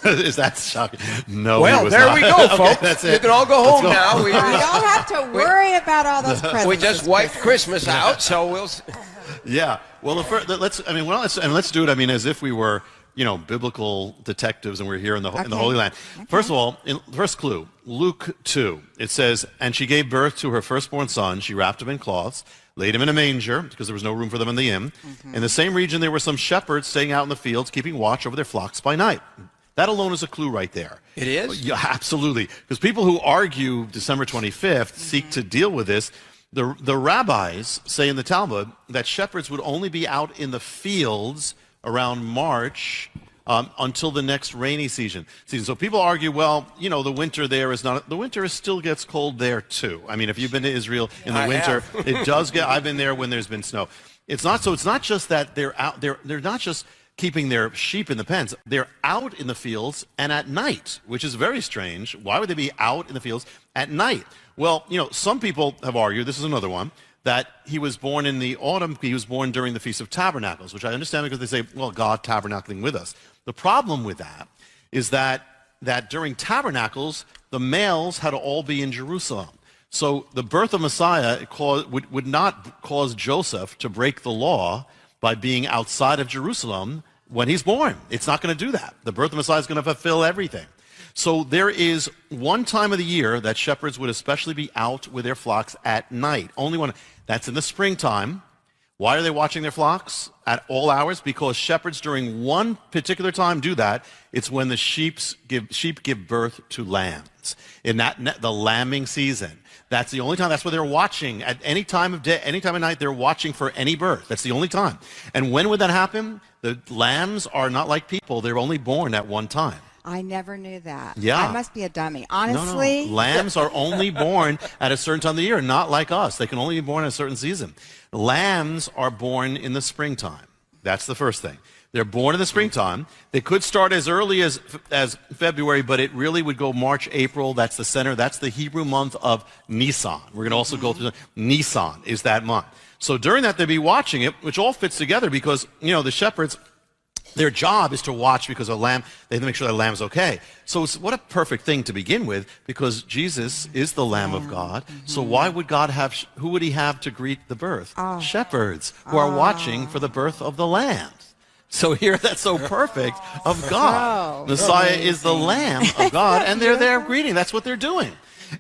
Is that shocking? No, well, he was there not. we go, Okay, folks. that's it. You can all go home now. You don't have to worry about all those presents. We just wiped Christmas out, so we'll. Yeah. Well, let's do it. I mean, as if we were, biblical detectives, and we're here in the Holy Land. Okay. First of all, first clue, Luke 2. It says, "And she gave birth to her firstborn son. She wrapped him in cloths, laid him in a manger, because there was no room for them in the inn. In the same region, there were some shepherds staying out in the fields, keeping watch over their flocks by night." That alone is a clue right there. It is? Yeah, absolutely. Because people who argue December 25th seek to deal with this. The rabbis say in the Talmud that shepherds would only be out in the fields around March until the next rainy season. So people argue, well, the winter there is not, the winter still gets cold there too. I mean, if you've been to Israel in the winter, it does get, I've been there when there's been snow. It's not just that they're out, they're not just keeping their sheep in the pens. They're out in the fields and at night, which is very strange. Why would they be out in the fields at night? Well, some people have argued, this is another one, that he was born in the autumn, he was born during the Feast of Tabernacles, which I understand because they say, well, God tabernacling with us. The problem with that is that during Tabernacles, the males had to all be in Jerusalem. So the birth of Messiah would not cause Joseph to break the law by being outside of Jerusalem when he's born. It's not going to do that. The birth of Messiah is going to fulfill everything. So there is one time of the year that shepherds would especially be out with their flocks at night. Only one. That's in the springtime. Why are they watching their flocks at all hours? Because shepherds during one particular time do that. It's when the sheep give birth to lambs. In the lambing season. That's the only time. That's where they're watching. At any time of day, any time of night, they're watching for any birth. That's the only time. And when would that happen? The lambs are not like people. They're only born at one time. I never knew that. Yeah. I must be a dummy. Honestly. No. Lambs are only born at a certain time of the year, not like us. They can only be born in a certain season. Lambs are born in the springtime. That's the first thing. They're born in the springtime. They could start as early as February, but it really would go March, April. That's the center. That's the Hebrew month of Nisan. We're going to also go through Nisan is that month. So during that, they'd be watching it, which all fits together because, the shepherds, their job is to watch because a lamb, they have to make sure that lamb's okay. So it's what a perfect thing to begin with because Jesus is the Lamb of God. So why would God who would he have to greet the birth? Shepherds who are watching for the birth of the Lamb. So here, that's so perfect of God. Messiah is the Lamb of God, and they're there greeting. That's what they're doing.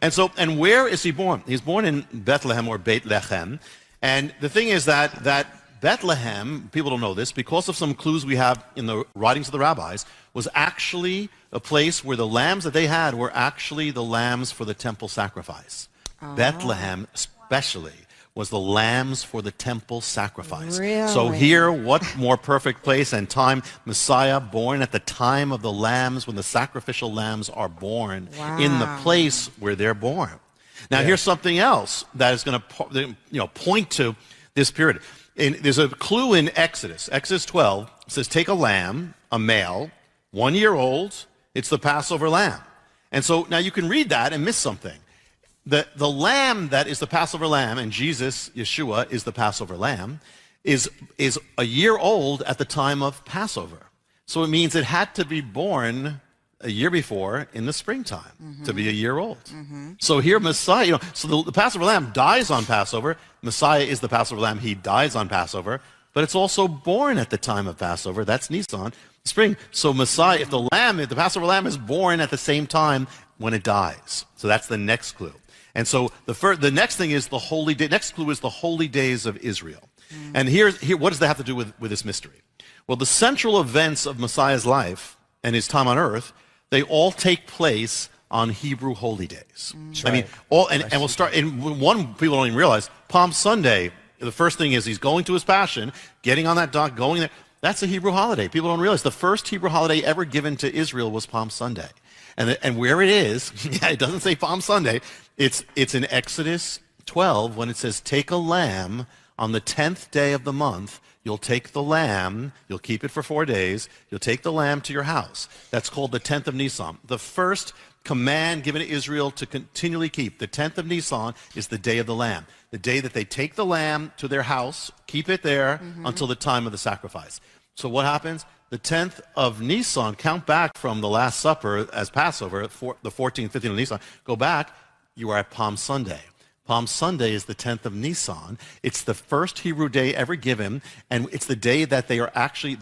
And where is he born? He's born in Bethlehem or Beit Lechem. And the thing is that Bethlehem, people don't know this, because of some clues we have in the writings of the rabbis, was actually a place where the lambs that they had were actually the lambs for the temple sacrifice. Bethlehem especially was the lambs for the temple sacrifice. Really? So here, what more perfect place and time? Messiah born at the time of the lambs, when the sacrificial lambs are born in the place where they're born. Now here's something else that is going to point to this period. There's a clue in Exodus. Exodus 12 says, take a lamb, a male, 1 year old. It's the Passover lamb. And so now you can read that and miss something. The lamb that is the Passover lamb, and Jesus, Yeshua, is the Passover lamb, is a year old at the time of Passover. So it means it had to be born a year before in the springtime to be a year old. So here Messiah, so the Passover lamb dies on Passover. Messiah is the Passover lamb. He dies on Passover, but it's also born at the time of Passover. That's Nisan, spring. So Messiah, if the Passover lamb is born at the same time when it dies. So that's the next clue. And so the next thing is the holy day. Next clue is the holy days of Israel. And here, what does that have to do with this mystery? Well, the central events of Messiah's life and his time on earth, they all take place on Hebrew holy days. I mean, and we'll start, and one people don't even realize, Palm Sunday, the first thing is he's going to his passion, getting on that dock, going there. That's a Hebrew holiday. People don't realize the first Hebrew holiday ever given to Israel was Palm Sunday. And where it is, it doesn't say Palm Sunday, it's in Exodus 12 when it says, take a lamb on the 10th day of the month. You'll take the lamb, you'll keep it for 4 days, you'll take the lamb to your house. That's called the 10th of Nisan. The first command given to Israel to continually keep, the 10th of Nisan, is the day of the lamb. The day that they take the lamb to their house, keep it there until the time of the sacrifice. So what happens? the 10th of Nisan, count back from the Last Supper as Passover, the 14th, 15th of Nisan, go back, you are at Palm Sunday. Palm Sunday is the 10th of Nisan. It's the first Hebrew day ever given, and it's the day that they are actually,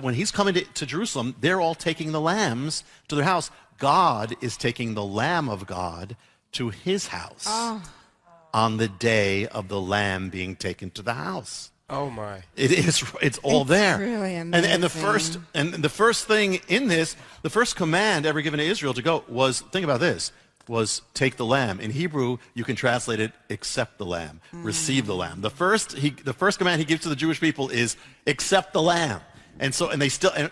when he's coming to Jerusalem, they're all taking the lambs to their house. God is taking the Lamb of God to his house on the day of the lamb being taken to the house. Oh my! It's all there. Really amazing. And the first thing in this, the first command ever given to Israel to go was, think about this, was take the lamb. In Hebrew, you can translate it, accept the lamb, receive the lamb. The first command he gives to the Jewish people is accept the lamb. And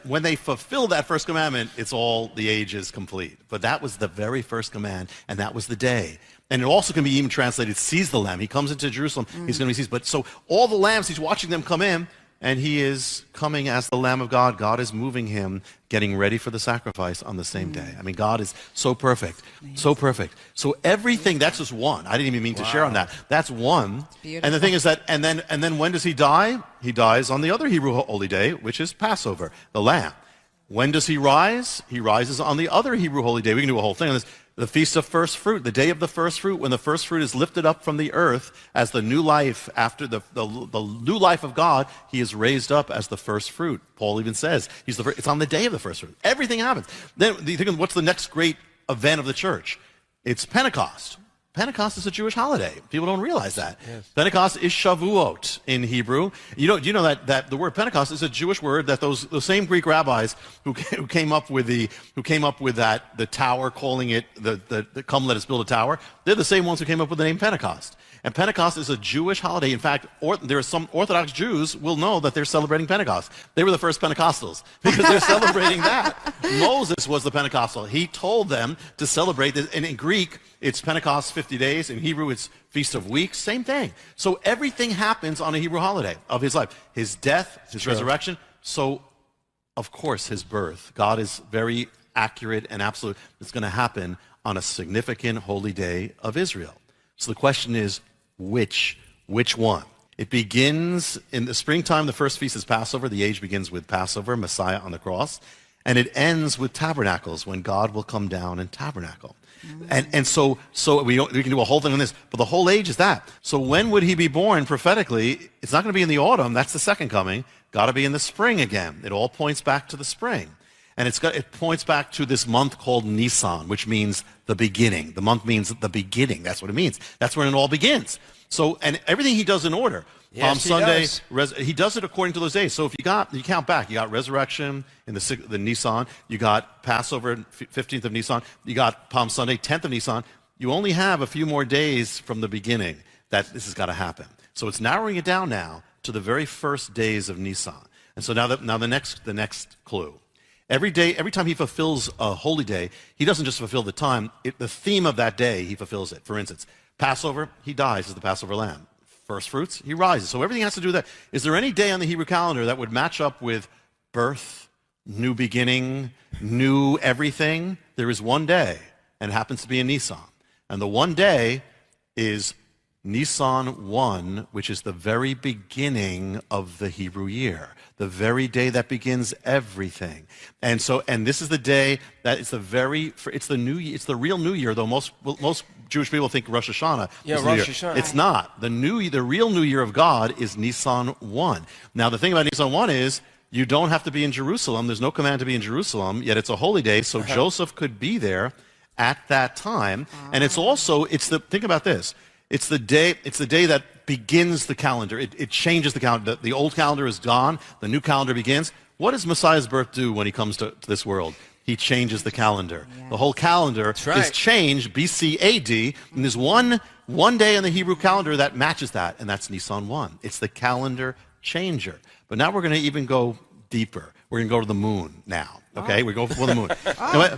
when they fulfill that first commandment, it's all, the age is complete. But that was the very first command, and that was the day. And it also can be even translated, seize the lamb. He comes into Jerusalem, he's going to be seized. But so all the lambs, he's watching them come in, and he is coming as the Lamb of God. God is moving him, getting ready for the sacrifice on the same day. I mean, God is so perfect, so perfect. So everything, that's just one. I didn't even mean to share on that. That's one. Beautiful. And the thing is that, and then when does he die? He dies on the other Hebrew holy day, which is Passover, the Lamb. When does he rise? He rises on the other Hebrew holy day. We can do a whole thing on this. The Feast of First Fruit, the day of the first fruit, when the first fruit is lifted up from the earth as the new life, after the new life of God, he is raised up as the first fruit. Paul even says it's on the day of the first fruit. Everything happens. Then you think, what's the next great event of the church? It's Pentecost. Pentecost is a Jewish holiday. People don't realize that. Yes. Pentecost is Shavuot in Hebrew. You know that the word Pentecost is a Jewish word that those same Greek rabbis who came up with the tower, calling it the come let us build a tower, they're the same ones who came up with the name Pentecost. And Pentecost is a Jewish holiday. In fact, there are some Orthodox Jews will know that they're celebrating Pentecost. They were the first Pentecostals because they're celebrating that. Moses was the Pentecostal. He told them to celebrate this. And in Greek, it's Pentecost 50 days. In Hebrew, it's Feast of Weeks. Same thing. So everything happens on a Hebrew holiday of his life. His death, his resurrection. So, of course, his birth. God is very accurate and absolute. It's going to happen on a significant holy day of Israel. So the question is, which one? It begins in the springtime. The first feast is Passover. The age begins with Passover, Messiah on the cross. And it ends with tabernacles, when God will come down and tabernacle. And so we can do a whole thing on this, but the whole age is that. So when would he be born prophetically? It's not going to be in the autumn. That's the second coming. Got to be in the spring again. It all points back to the spring. And it points back to this month called Nisan, which means the beginning. The month means the beginning. That's what it means. That's when it all begins. So, and everything he does in order. Yes, Palm Sunday, he does it according to those days. So if you count back, you got resurrection in the Nisan, you got Passover, 15th of Nisan, you got Palm Sunday, 10th of Nisan. You only have a few more days from the beginning that this has got to happen. So it's narrowing it down now to the very first days of Nisan. And so now the next clue. Every time he fulfills a holy day, he doesn't just fulfill the time. The theme of that day, he fulfills it. For instance, Passover, he dies as the Passover lamb. First fruits, he rises. So everything has to do with that. Is there any day on the Hebrew calendar that would match up with birth, new beginning, new everything? There is one day, and it happens to be in Nisan. And the one day is Nisan 1, which is the very beginning of the Hebrew year, the very day that begins everything. And this is the day that it's the real New Year, though most Jewish people think Rosh Hashanah. Yeah, Rosh Hashanah. It's not. The real New Year of God is Nisan 1. Now, the thing about Nisan 1 is you don't have to be in Jerusalem. There's no command to be in Jerusalem, yet it's a holy day, so Joseph could be there at that time. And think about this. It's the day that begins the calendar. It changes the calendar. The old calendar is gone. The new calendar begins. What does Messiah's birth do when he comes to this world? He changes the calendar. Yeah. The whole calendar is changed, BC AD, and there's one day in the Hebrew calendar that matches that, and that's Nisan 1. It's the calendar changer. But now we're going to even go deeper. We're going to go to the moon now. Okay, we go for the moon.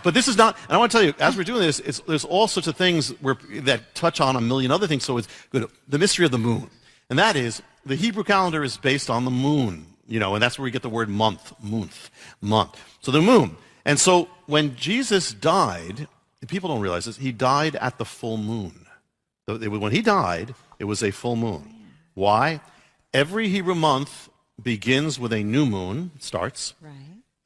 But this is not, and I want to tell you, as we're doing this, there's all sorts of things that touch on a million other things, so it's good. The mystery of the moon. And that is, the Hebrew calendar is based on the moon, and that's where we get the word month. So the moon. And so when Jesus died, people don't realize this, he died at the full moon. When he died, it was a full moon. Why? Every Hebrew month begins with a new moon, starts. Right.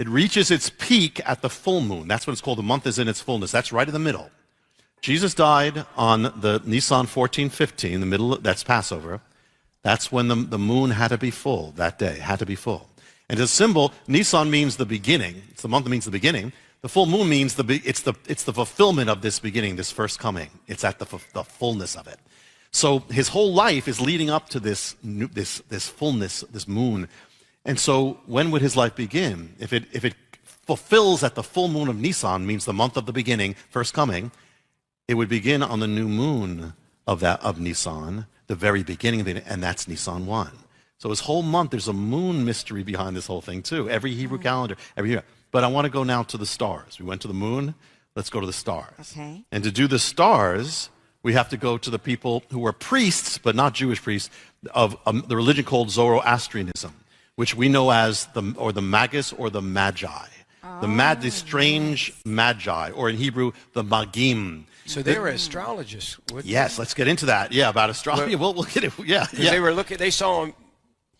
It reaches its peak at the full moon. That's what it's called. The month is in its fullness. That's right in the middle. Jesus died on the Nisan 14-15, the middle, that's Passover. That's when the moon had to be full that day, had to be full. And as a symbol, Nisan means the beginning. It's the month that means the beginning. The full moon means it's the fulfillment of this beginning, this first coming. It's at the fullness of it. So his whole life is leading up to this fullness, this moon. And so when would his life begin? If it fulfills at the full moon of Nisan, means the month of the beginning, first coming, it would begin on the new moon of Nisan, the very beginning of it, and that's Nisan 1. So his whole month, there's a moon mystery behind this whole thing too. Every Hebrew calendar, every year. But I want to go now to the stars. We went to the moon. Let's go to the stars. Okay. And to do the stars, we have to go to the people who were priests, but not Jewish priests, of the religion called Zoroastrianism, which we know as the Magus or the Magi. The strange Magi, or in Hebrew, the Magim. So they were astrologists. Yes, let's get into that. Yeah, about astrology. We'll get it. Yeah. They were looking. They saw him.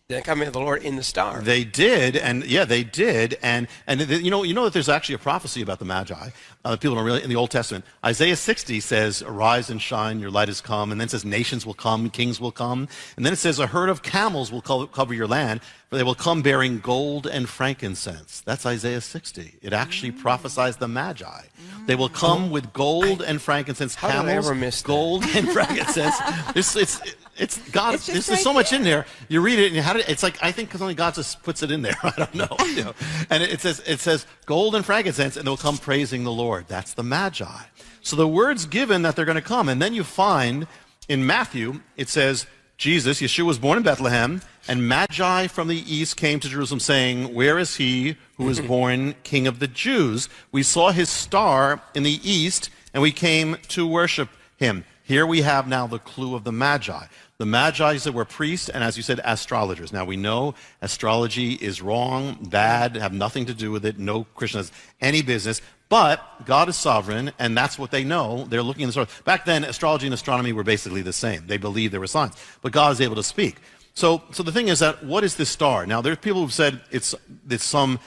The coming of the Lord in the star. They did, and they did, and you know that there's actually a prophecy about the Magi. People don't really in the Old Testament. Isaiah 60 says, "Arise and shine, your light has come," and then it says, "Nations will come, kings will come," and then it says, "A herd of camels will cover your land, for they will come bearing gold and frankincense." That's Isaiah 60. It actually prophesies the Magi. They will come with gold and frankincense. How did I ever miss that? Gold and frankincense. It's God. There's so much in there. You read it, and it's like I think because only God just puts it in there. I don't know. And it says gold and frankincense, and they'll come praising the Lord. That's the Magi. So the word's given that they're going to come, and then you find in Matthew it says Jesus, Yeshua, was born in Bethlehem, and Magi from the east came to Jerusalem, saying, "Where is he who was born King of the Jews? We saw his star in the east, and we came to worship him." Here we have now the clue of the Magi. The Magi that were priests and, as you said, astrologers. Now we know astrology is wrong, bad, have nothing to do with it. No Christian has any business. But God is sovereign, and that's what they know. They're looking at the stars. Back then, astrology and astronomy were basically the same. They believed there were signs. But God is able to speak. So the thing is that, what is this star? Now, there's people who've said it's some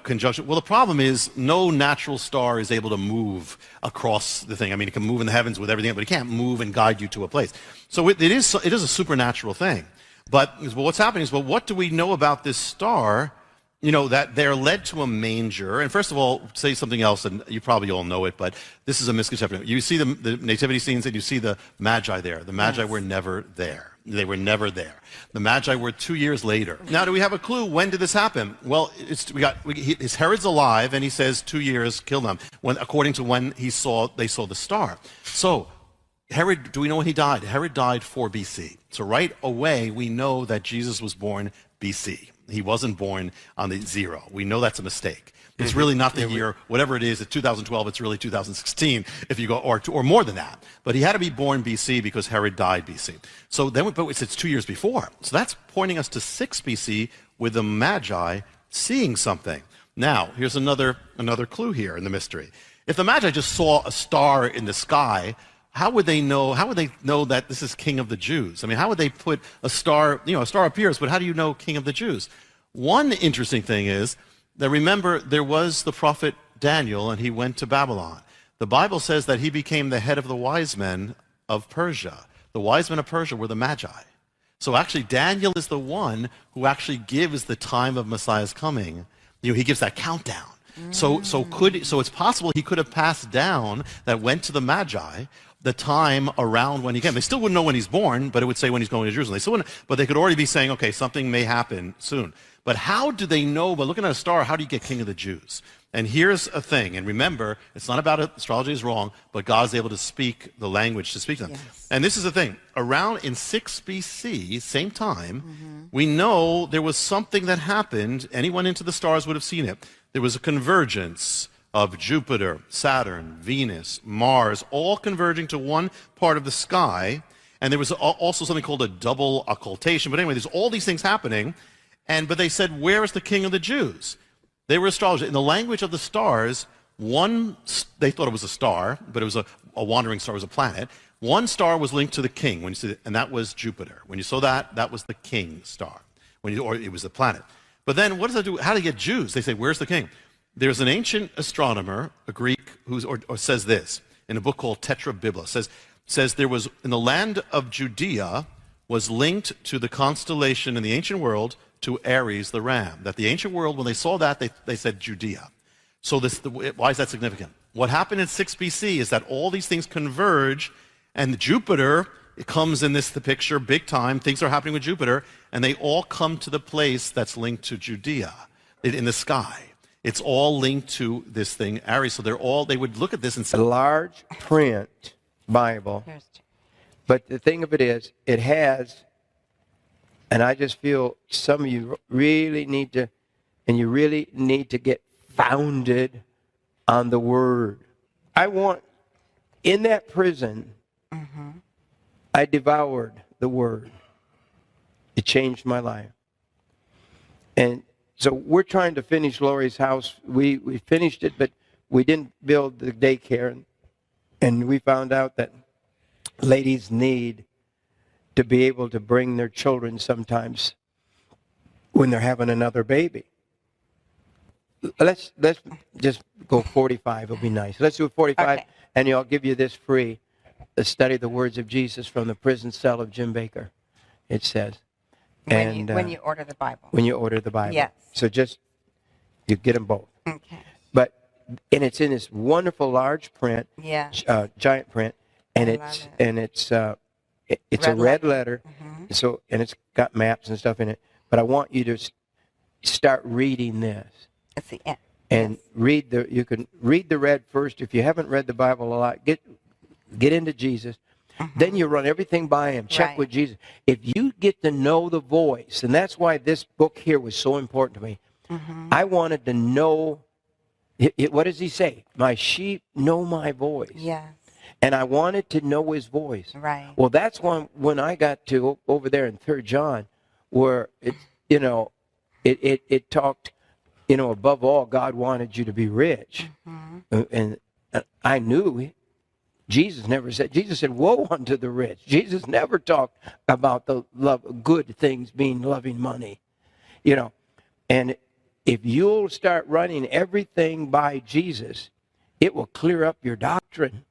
conjunction. Well, the problem is no natural star is able to move across the thing. I mean, it can move in the heavens with everything, but it can't move and guide you to a place. So it is a supernatural thing. But what's happening is, what do we know about this star? That they're led to a manger. And first of all, say something else, and you probably all know it, but this is a misconception. You see the nativity scenes, and you see the Magi there. The Magi were never there. They were never there. The Magi were 2 years later. Now, do we have a clue? When did this happen? Well, Herod's alive, and he says 2 years, kill them, according to when they saw the star. So, Herod, do we know when he died? Herod died 4 BC. So right away, we know that Jesus was born BC. He wasn't born on the 0. We know that's a mistake. It's really not the year, whatever it is, at 2012, it's really 2016, if you go, or more than that. But he had to be born BC because Herod died BC. So then, but it's 2 years before. So that's pointing us to 6 BC with the Magi seeing something. Now, here's another clue here in the mystery. If the Magi just saw a star in the sky, how would they know that this is King of the Jews? I mean, how would they put a star, a star appears, but how do you know King of the Jews? One interesting thing is that, remember, there was the prophet Daniel, and he went to Babylon. The Bible says that he became the head of the wise men of Persia. The wise men of Persia were the Magi. So actually, Daniel is the one who actually gives the time of Messiah's coming. He gives that countdown. So it's possible he could have passed down that went to the Magi the time around when he came. They still wouldn't know when he's born, but it would say when he's going to Jerusalem. They still wouldn't, but they could already be saying, okay, something may happen soon. But how do they know, by looking at a star, how do you get King of the Jews? And here's a thing, and remember, it's not about it, astrology is wrong, but God's able to speak the language to speak to them. Yes. And this is the thing, around in 6 BC, same time, we know there was something that happened. Anyone into the stars would have seen it. There was a convergence of Jupiter, Saturn, Venus, Mars, all converging to one part of the sky. And there was also something called a double occultation. But anyway, there's all these things happening. But they said, where is the King of the Jews? They were astrologers. In the language of the stars, they thought it was a star, but it was a wandering star, it was a planet. One star was linked to the king, and that was Jupiter. When you saw that, that was the king star, or it was the planet. But then what does that do? How do you get Jews? They say, where's the king? There's an ancient astronomer, a Greek, or says this in a book called Tetrabiblos. Says there was, in the land of Judea, was linked to the constellation in the ancient world to Aries, the ram. That the ancient world, when they saw that, they said Judea. So why is that significant? What happened in 6 BC is that all these things converge, and Jupiter, it comes in the picture big time. Things are happening with Jupiter, and they all come to the place that's linked to Judea in the sky. It's all linked to this thing, Aries. So they would look at this and say, a large print Bible. But the thing of it is, it has, and I just feel some of you really need to, and you really need to get founded on the Word. I want, in that prison, I devoured the Word. It changed my life. And so we're trying to finish Lori's house. We finished it, but we didn't build the daycare. And we found out that ladies need to be able to bring their children sometimes when they're having another baby. Let's just go 45. It'll be nice. Let's do 45, okay. And I'll give you this free. Study the words of Jesus from the prison cell of Jim Baker, it says. When you order the Bible. When you order the Bible. Yes. So you get them both. Okay. And it's in this wonderful large print, giant print, and it's a red letter. So, and it's got maps and stuff in it. But I want you to start reading this. It's the end. And you can read the red first. If you haven't read the Bible a lot, get into Jesus. Then you run everything by him. Check with Jesus. If you get to know the voice, and that's why this book here was so important to me. I wanted to know, what does he say? My sheep know my voice. Yes. And I wanted to know his voice. Right. Well, that's when I got to over there in 3 John, where it talked, above all, God wanted you to be rich. And I knew Jesus never said, Jesus said, woe unto the rich. Jesus never talked about the love of good things being loving money. And if you'll start running everything by Jesus, it will clear up your doctrine.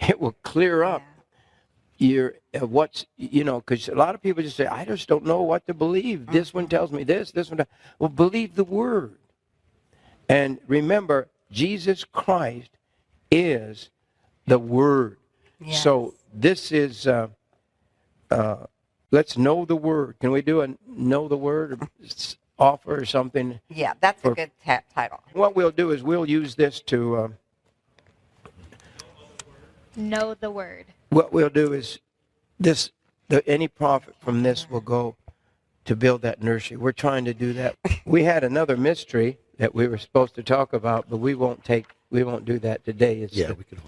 It will clear up your because a lot of people just say, I just don't know what to believe. This one tells me this one. Well, believe the Word. And remember, Jesus Christ is the Word. Yes. So this is, let's know the Word. Can we do a know the Word offer or something? Yeah, that's a good title. What we'll do is we'll use this to... know the Word. What we'll do is any profit from this will go to build that nursery. We're trying to do that. We had another mystery that we were supposed to talk about, but we won't do that today. We can hold it.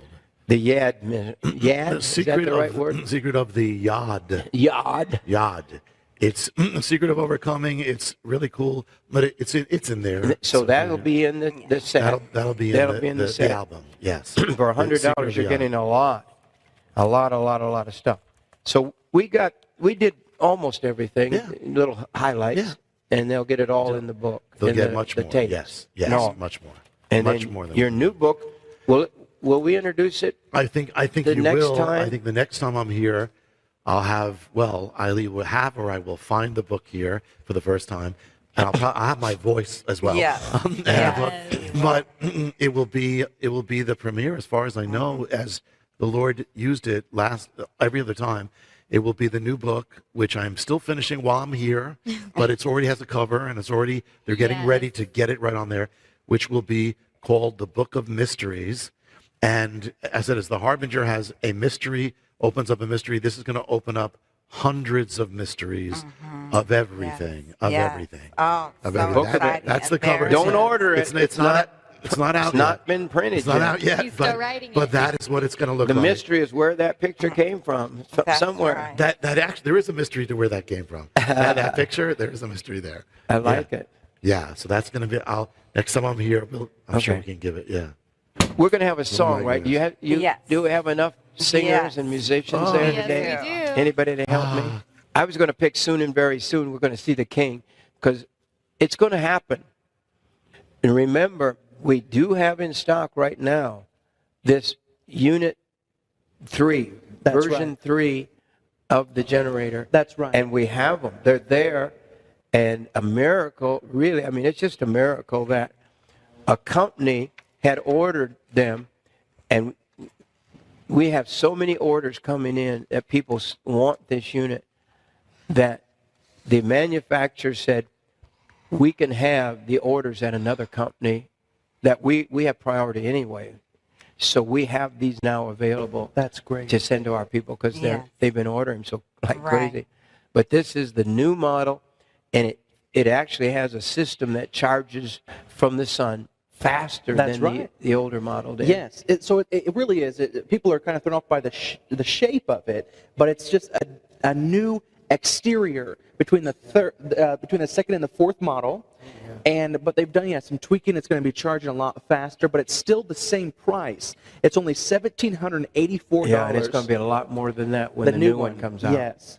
The Yad, is that the right word? Secret of the Yad. Yad. It's a secret of overcoming. It's really cool, but it's in there. So that'll be in the set. That'll be in the set. album. Yes. For $100, you're getting a lot of stuff. So we did almost everything. Little highlights, and they'll get it all in the book. They'll get much more. Tape. Yes, much more. And much more than your new book. Will we introduce it? I think you will. I think the next time I'm here, I will find the book here for the first time, and I'll have my voice as well. Yeah. But it will be the premiere, as far as I know, as the Lord used it every other time. It will be the new book, which I'm still finishing while I'm here, but it's already has a cover, and they're getting ready to get it right on there, which will be called The Book of Mysteries. And as it is, the Harbinger has a mystery, opens up a mystery. This is going to open up hundreds of mysteries of everything, everything. Oh, of so everything. exciting. That's the cover. Don't order it. It's not out. It's not been printed. It's not out yet. He's still writing it. But that is what it's going to look like. like. The mystery is where that picture came from. Somewhere. Right. That actually, there is a mystery to where that came from. that picture, there is a mystery there. I like it. Yeah, so that's going to be. Next time I'm here, I'm sure we can give it. Yeah. We're going to have a song, right? Yes. Do we have enough singers and musicians there today? Yes, we do. Anybody to help me? I was going to pick Soon and Very Soon. We're going to see the King, because it's going to happen. And remember, we do have in stock right now this Unit 3, version 3 of the generator. That's right. And we have them. They're there. And a miracle, really, I mean, it's just a miracle that a company had ordered them, and we have so many orders coming in that people want this unit that the manufacturer said, we can have the orders at another company that we have priority anyway. So we have these now available. That's great. To send to our people because they've been ordering so like Right. crazy. But this is the new model, and it actually has a system that charges from the sun faster That's than right. the older model did. Yes, it really is. People are kind of thrown off by the shape of it, but it's just a new exterior between the second and the fourth model. But they've done some tweaking. It's going to be charging a lot faster, but it's still the same price. It's only $1,784. Yeah, and it's going to be a lot more than that when the new one comes out. Yes.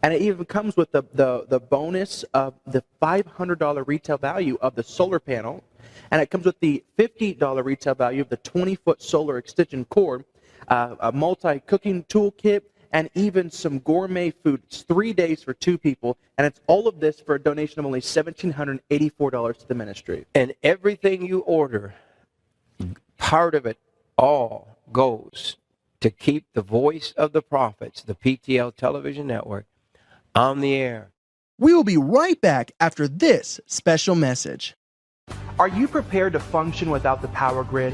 And it even comes with the bonus of the $500 retail value of the solar panel. And it comes with the $50 retail value of the 20-foot solar extension cord, a multi-cooking toolkit, and even some gourmet food. It's 3 days for 2 people. And it's all of this for a donation of only $1,784 to the ministry. And everything you order, part of it all goes to keep the voice of the prophets, the PTL television network, on the air. We will be right back after this special message. Are you prepared to function without the power grid?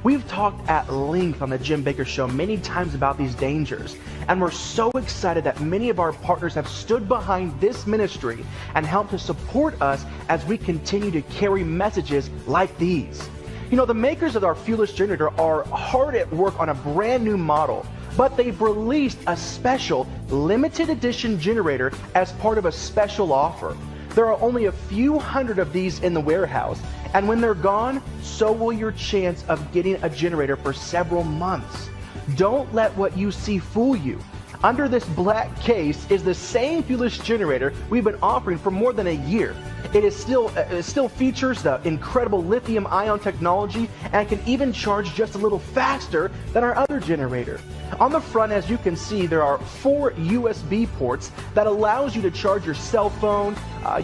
We've talked at length on the Jim Baker Show many times about these dangers, and we're so excited that many of our partners have stood behind this ministry and helped to support us as we continue to carry messages like these. You know, the makers of our fuelless generator are hard at work on a brand new model, but they've released a special limited edition generator as part of a special offer. There are only a few hundred of these in the warehouse, and when they're gone, so will your chance of getting a generator for several months. Don't let what you see fool you. Under this black case is the same fuelless generator we've been offering for more than a year. It still features the incredible lithium-ion technology and can even charge just a little faster than our other generator. On the front, as you can see, there are 4 USB ports that allows you to charge your cell phone,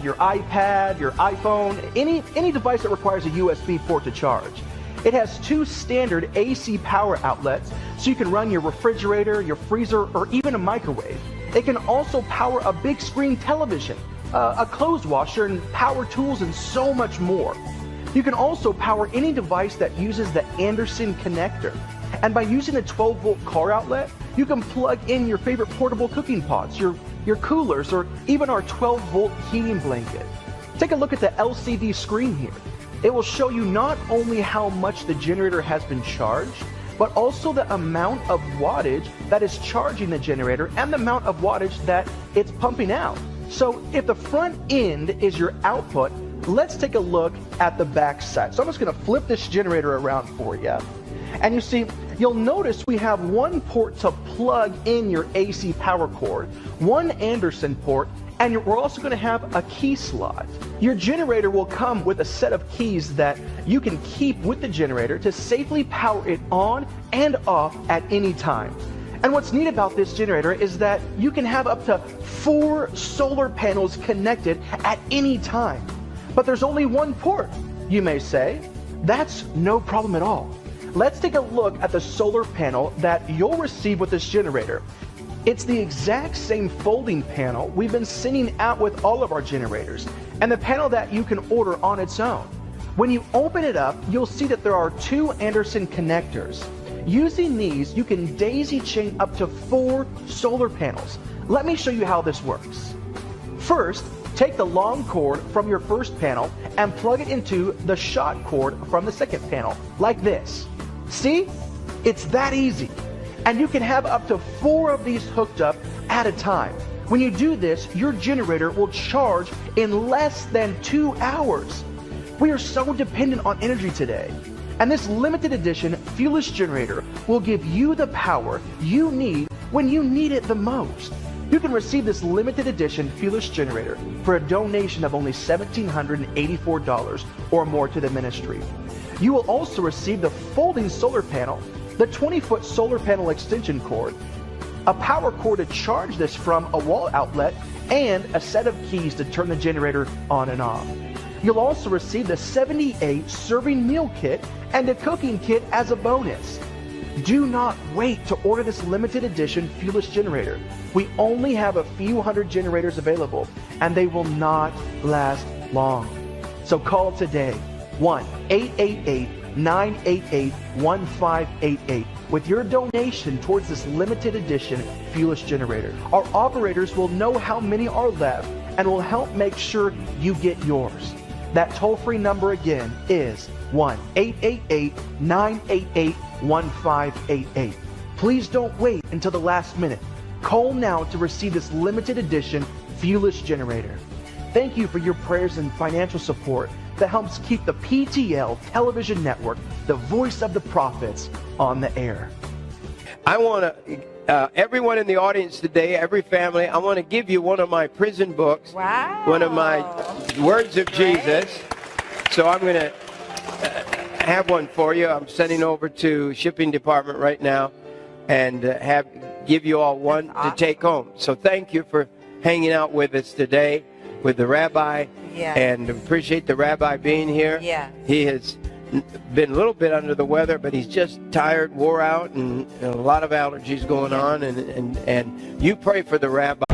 your iPad, your iPhone, any device that requires a USB port to charge. It has 2 standard AC power outlets, so you can run your refrigerator, your freezer, or even a microwave. It can also power a big screen television, a clothes washer, and power tools, and so much more. You can also power any device that uses the Anderson connector. And by using a 12-volt car outlet, you can plug in your favorite portable cooking pots, your coolers, or even our 12-volt heating blanket. Take a look at the LCD screen here. It will show you not only how much the generator has been charged, but also the amount of wattage that is charging the generator and the amount of wattage that it's pumping out. So if the front end is your output, let's take a look at the back side. So I'm just going to flip this generator around for you. And you see, you'll notice we have one port to plug in your AC power cord, one Anderson port, and we're also going to have a key slot. Your generator will come with a set of keys that you can keep with the generator to safely power it on and off at any time. And what's neat about this generator is that you can have up to 4 solar panels connected at any time. But there's only one port, you may say. That's no problem at all. Let's take a look at the solar panel that you'll receive with this generator. It's the exact same folding panel we've been sending out with all of our generators, and the panel that you can order on its own. When you open it up, you'll see that there are 2 Anderson connectors. Using these, you can daisy chain up to 4 solar panels. Let me show you how this works. First, take the long cord from your first panel and plug it into the short cord from the second panel, like this. See? It's that easy. And you can have up to 4 of these hooked up at a time. When you do this, your generator will charge in less than 2 hours. We are so dependent on energy today. And this limited edition fuelless generator will give you the power you need when you need it the most. You can receive this limited edition fuelless generator for a donation of only $1,784 or more to the ministry. You will also receive the folding solar panel, the 20-foot solar panel extension cord, a power cord to charge this from a wall outlet, and a set of keys to turn the generator on and off. You'll also receive the 78 serving meal kit and a cooking kit as a bonus. Do not wait to order this limited edition fuelless generator. We only have a few hundred generators available, and they will not last long. So call today, 1-888-988-1588, with your donation towards this limited edition fuelless generator. Our operators will know how many are left and will help make sure you get yours. That toll-free number again is 1-888-988-1588. Please don't wait until the last minute. Call now to receive this limited edition fuelless generator. Thank you for your prayers and financial support that helps keep the PTL television network, the voice of the prophets, on the air. I want to, everyone in the audience today, every family, I want to give you one of my prison books. Wow. One of my words of Jesus. So I'm going to have one for you. I'm sending over to shipping department right now and give you all one to take home. So thank you for hanging out with us today with the rabbi. Yeah. And appreciate the rabbi being here. Yeah. He has been a little bit under the weather, but he's just tired, wore out, and a lot of allergies going on. And you pray for the rabbi.